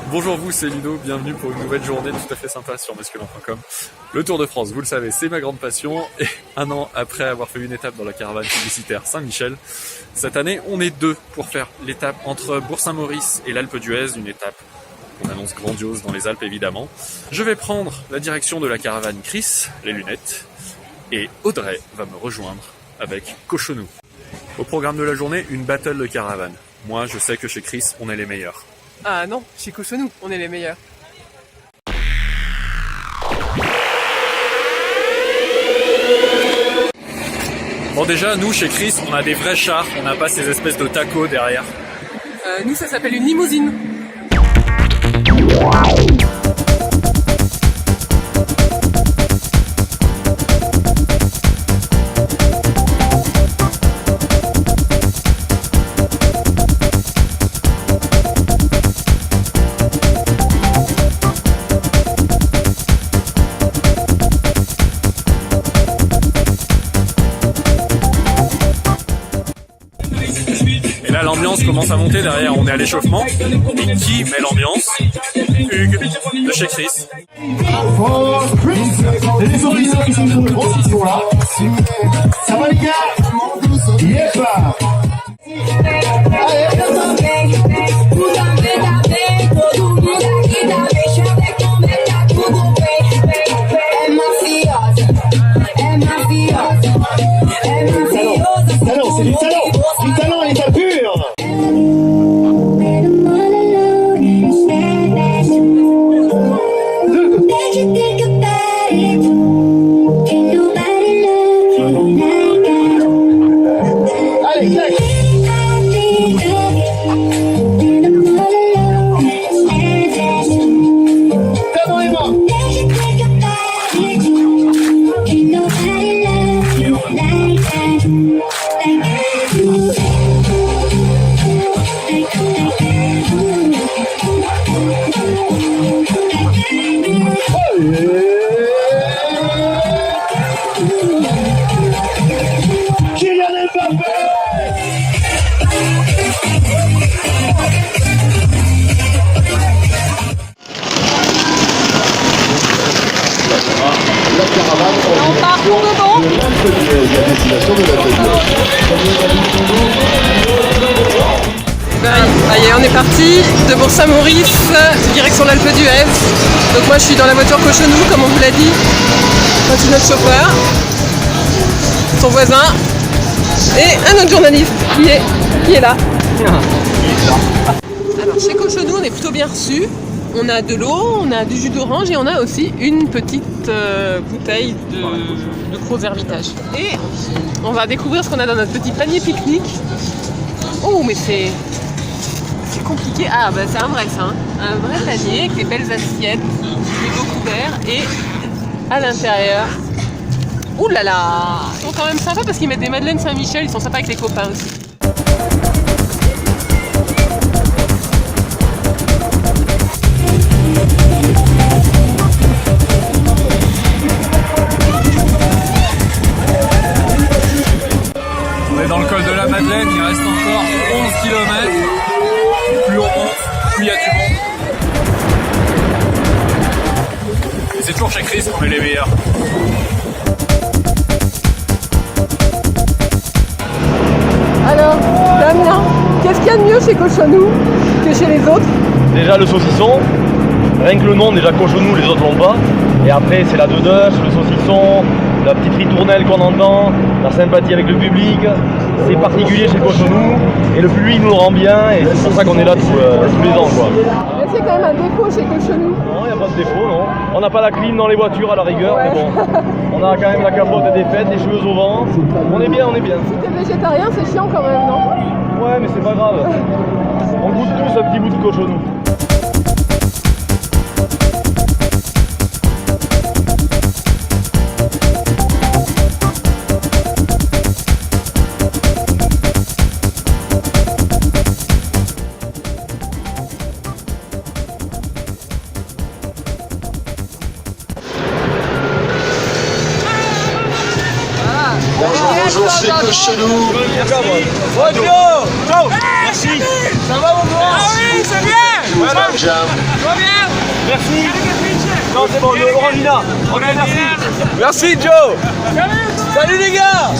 Bonjour vous, c'est Ludo, bienvenue pour une nouvelle journée tout à fait sympa sur masculin.com. Le Tour de France, vous le savez, c'est ma grande passion et un an après avoir fait une étape dans la caravane publicitaire Saint-Michel, cette année on est deux pour faire l'étape entre Bourg-Saint-Maurice et l'Alpe d'Huez, une étape qu'on annonce grandiose dans les Alpes évidemment. Je vais prendre la direction de la caravane Chris, les lunettes, et Audrey va me rejoindre avec Cochonou. Au programme de la journée, une battle de caravane. Moi je sais que chez Chris on est les meilleurs. Ah non, chez Cochonou, on est les meilleurs. Bon déjà, nous chez Chris, on a des vrais chars, on n'a pas ces espèces de tacos derrière. Nous ça s'appelle une limousine. Et là l'ambiance commence à monter derrière, on est à l'échauffement. Et qui met l'ambiance? Hugues de chez Chris. Et les officiers qui sont sur le gros qui sont là. Ça va les gars? Yep. C'est du talent, l'état pur. Allez, clac. Tape dans les mains. Kylian Mbappé. On part pour de bon. Ça y est, on est parti de Bourg-Saint-Maurice, direction l'Alpe d'Huez. Donc moi je suis dans la voiture Cochonou, comme on vous l'a dit. Moi c'est notre chauffeur, son voisin et un autre journaliste qui est là. Alors chez Cochonou on est plutôt bien reçus. On a de l'eau, on a du jus d'orange et on a aussi une petite bouteille de gros Hermitage. Et on va découvrir ce qu'on a dans notre petit panier pique-nique. Oh mais c'est compliqué. Ah bah c'est un vrai ça, hein. Un vrai panier avec des belles assiettes, des beaux couverts et à l'intérieur. Ouh là là, ils sont quand même sympas parce qu'ils mettent des madeleines Saint-Michel, ils sont sympas avec les copains aussi. On est dans le col de la Madeleine, il reste encore 11 km. Plus on monte, plus il y a du monde. Et c'est toujours chez Chris qu'on est les meilleurs. Alors, Damien, qu'est-ce qu'il y a de mieux chez Cochonou que chez les autres? Déjà le saucisson, rien que le nom, déjà Cochonou, les autres l'ont pas. Et après c'est la dedeuche, le saucisson, la petite ritournelle qu'on entend, la sympathie avec le public. C'est particulier chez Cochonou et le public nous le rend bien et c'est pour ça qu'on est là tous les ans quoi. Est-ce qu'il y a quand même un défaut chez Cochonou? Non, il n'y a pas de défaut, non. On n'a pas la clim dans les voitures à la rigueur, Ouais. mais bon. On a quand même la capote défaite, les cheveux au vent. On est bien, on est bien. Si t'es végétarien, c'est chiant quand même, non? Ouais, mais c'est pas grave. On goûte tous un petit bout de Cochonou. Bonjour, c'est Cochonou. Ciao. Merci. Ça va, mon grand? Ah oui, c'est bien. Merci. Non, c'est bon, le Orangina. Ok, merci. Merci, Joe. Salut les gars.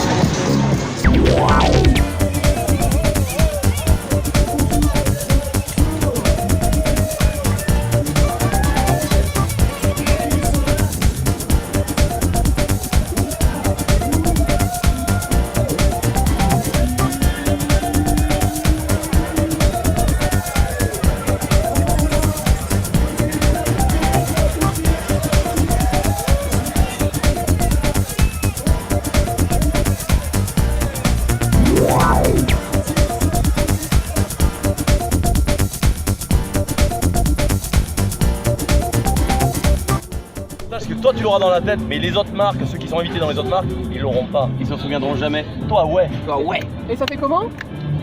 Parce que toi tu l'auras dans la tête, mais les autres marques, ceux qui sont invités dans les autres marques, ils l'auront pas, ils s'en souviendront jamais. Toi ouais. Bah ouais. Et ça fait comment?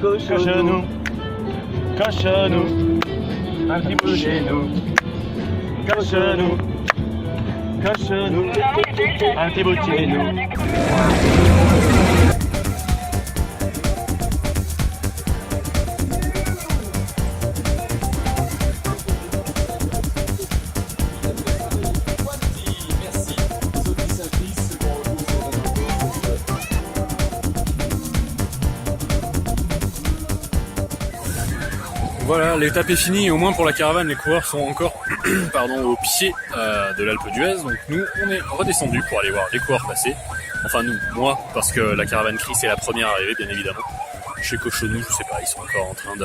Coche-nous, coche-nous, un petit peu chez nous. Coche-nous, coche-nous, un petit peu chez nous. Voilà, l'étape est finie, au moins pour la caravane, les coureurs sont encore au pied de l'Alpe d'Huez. Donc nous, on est redescendu pour aller voir les coureurs passer. Enfin nous, moi, parce que la caravane Chris est la première arrivée, bien évidemment. Chez Cochonou, je sais pas, ils sont encore en train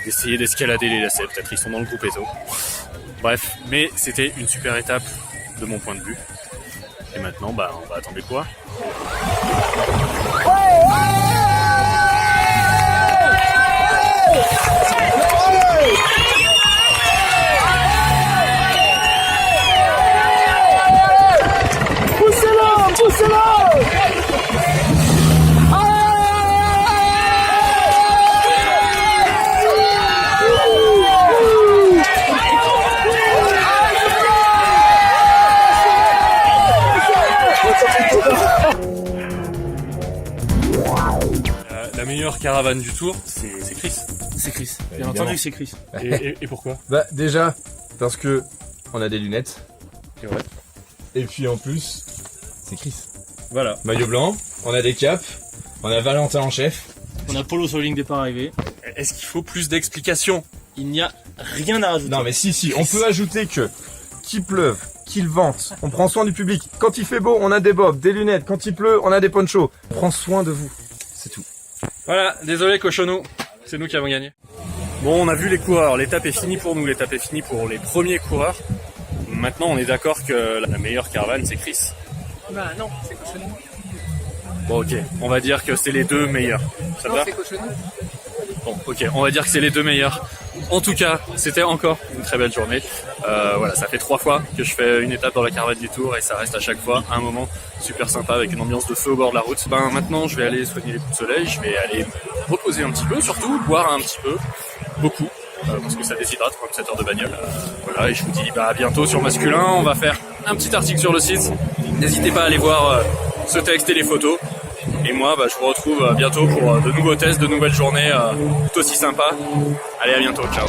d'essayer d'escalader les lacets, peut-être ils sont dans le groupe ESO. Bref, mais c'était une super étape de mon point de vue. Et maintenant, bah, on va attendre les coureurs. La meilleure caravane du tour, c'est Chris. C'est Chris. Bien entendu, c'est Chris. Et pourquoi? Bah déjà parce que on a des lunettes. Et ouais. Et puis en plus, c'est Chris. Voilà. Maillot blanc, on a des capes, on a Valentin en chef. On a Polo sur la ligne départ arrivé. Est-ce qu'il faut plus d'explications? Il n'y a rien à rajouter. Non mais si, on peut ajouter que qu'il pleuve, qu'il vente, on prend soin du public. Quand il fait beau, on a des bobs, des lunettes. Quand il pleut, on a des ponchos. On prend soin de vous. C'est tout. Voilà, désolé Cochonou, c'est nous qui avons gagné. Bon, on a vu les coureurs, l'étape est finie pour nous, l'étape est finie pour les premiers coureurs. Maintenant, on est d'accord que la meilleure caravane, c'est Chris. Bah non, c'est Cochonou. Bon, ok, on va dire que c'est les deux meilleurs. Ça te Non, va? c'est Cochonou. Bon, ok, on va dire que c'est les deux meilleurs. En tout cas, c'était encore une très belle journée. Voilà, ça fait 3 fois que je fais une étape dans la caravane du Tour et ça reste à chaque fois un moment super sympa avec une ambiance de feu au bord de la route. Ben maintenant, je vais aller soigner les coups de soleil, je vais aller me reposer un petit peu, surtout boire un petit peu, beaucoup, parce que ça déshydrate comme 7 heures de bagnole. Voilà, et je vous dis à bientôt sur Masculin. On va faire un petit article sur le site. N'hésitez pas à aller voir ce texte et les photos. Et moi, je vous retrouve bientôt pour de nouveaux tests, de nouvelles journées tout aussi sympas. Allez, à bientôt, ciao.